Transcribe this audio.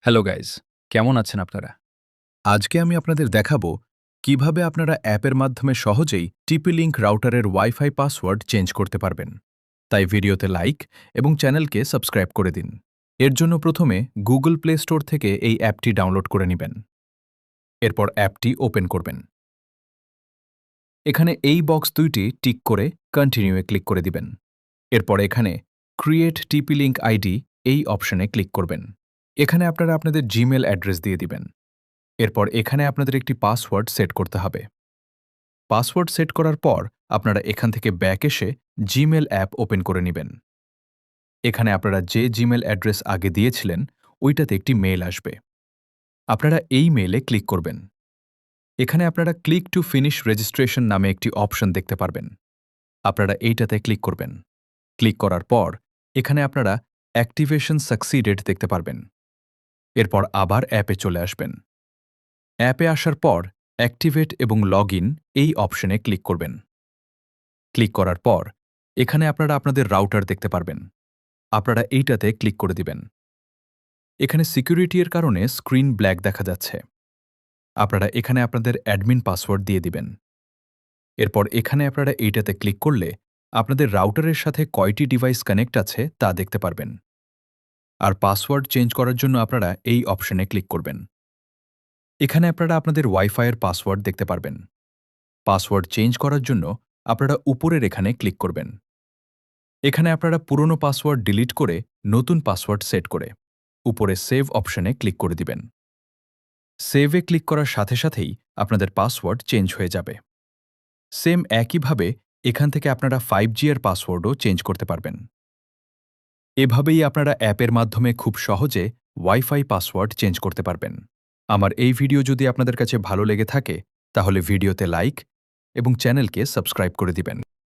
Hello guys, কেমন আছেন আপনারা? আজকে আমি আপনাদের দেখাবো কিভাবে আপনারা অ্যাপের মাধ্যমে সহজেই টিপি-লিঙ্ক রাউটারের ওয়াইফাই পাসওয়ার্ড চেঞ্জ করতে পারবেন। তাই ভিডিওতে লাইক এবং চ্যানেলকে সাবস্ক্রাইব করে দিন। এর জন্য প্রথমে গুগল প্লে স্টোর থেকে এই অ্যাপটি ডাউনলোড করে নেবেন। এরপর অ্যাপটি ওপেন করবেন। এখানে এই বক্স দুইটি টিক করে কন্টিনিউ-এ ক্লিক করে দিবেন। এরপর এখানে ক্রিয়েট টিপি-লিঙ্ক আইডি এই অপশনে ক্লিক করবেন। এখানে আপনারা আপনাদের জিমেল অ্যাড্রেস দিয়ে দিবেন। এরপর এখানে আপনাদের একটি পাসওয়ার্ড সেট করতে হবে। পাসওয়ার্ড সেট করার পর আপনারা এখান থেকে ব্যাক এসে জিমেল অ্যাপ ওপেন করে নেবেন। এখানে আপনারা যে জিমেল অ্যাড্রেস আগে দিয়েছিলেন ওইটাতে একটি মেইল আসবে। আপনারা এই মেইলে ক্লিক করবেন। এখানে আপনারা ক্লিক টু ফিনিশ রেজিস্ট্রেশন নামে একটি অপশন দেখতে পারবেন। আপনারা এইটাতে ক্লিক করবেন। ক্লিক করার পর এখানে আপনারা অ্যাক্টিভেশন সাকসিডেড দেখতে পারবেন। এরপর আবার অ্যাপে চলে আসবেন। অ্যাপে আসার পর অ্যাক্টিভেট এবং লগ ইন এই অপশনে ক্লিক করবেন। ক্লিক করার পর এখানে আপনারা আপনাদের রাউটার দেখতে পারবেন। আপনারা এইটাতে ক্লিক করে দিবেন। এখানে সিকিউরিটি এর কারণে স্ক্রিন ব্ল্যাক দেখা যাচ্ছে। আপনারা এখানে আপনাদের অ্যাডমিন পাসওয়ার্ড দিয়ে দিবেন। এরপর এখানে আপনারা এইটাতে ক্লিক করলে আপনাদের রাউটারের সাথে কয়টি ডিভাইস কানেক্ট আছে তা দেখতে পারবেন। আর পাসওয়ার্ড চেঞ্জ করার জন্য আপনারা এই অপশনে ক্লিক করবেন। এখানে আপনারা আপনাদের ওয়াইফাইয়ের পাসওয়ার্ড দেখতে পারবেন। পাসওয়ার্ড চেঞ্জ করার জন্য আপনারা উপরের এখানে ক্লিক করবেন। এখানে আপনারা পুরনো পাসওয়ার্ড ডিলিট করে নতুন পাসওয়ার্ড সেট করে উপরে সেভ অপশনে ক্লিক করে দিবেন। সেভে ক্লিক করার সাথে সাথেই আপনাদের পাসওয়ার্ড চেঞ্জ হয়ে যাবে। সেম একইভাবে এখান থেকে আপনারা 5G এর পাসওয়ার্ডও চেঞ্জ করতে পারবেন। এভাবেই আপনারা অ্যাপের মাধ্যমে খুব সহজে ওয়াইফাই পাসওয়ার্ড চেঞ্জ করতে পারবেন। আমার এই ভিডিও যদি আপনাদের কাছে ভালো লেগে থাকে তাহলে ভিডিওতে লাইক এবং চ্যানেলকে সাবস্ক্রাইব করে দিবেন।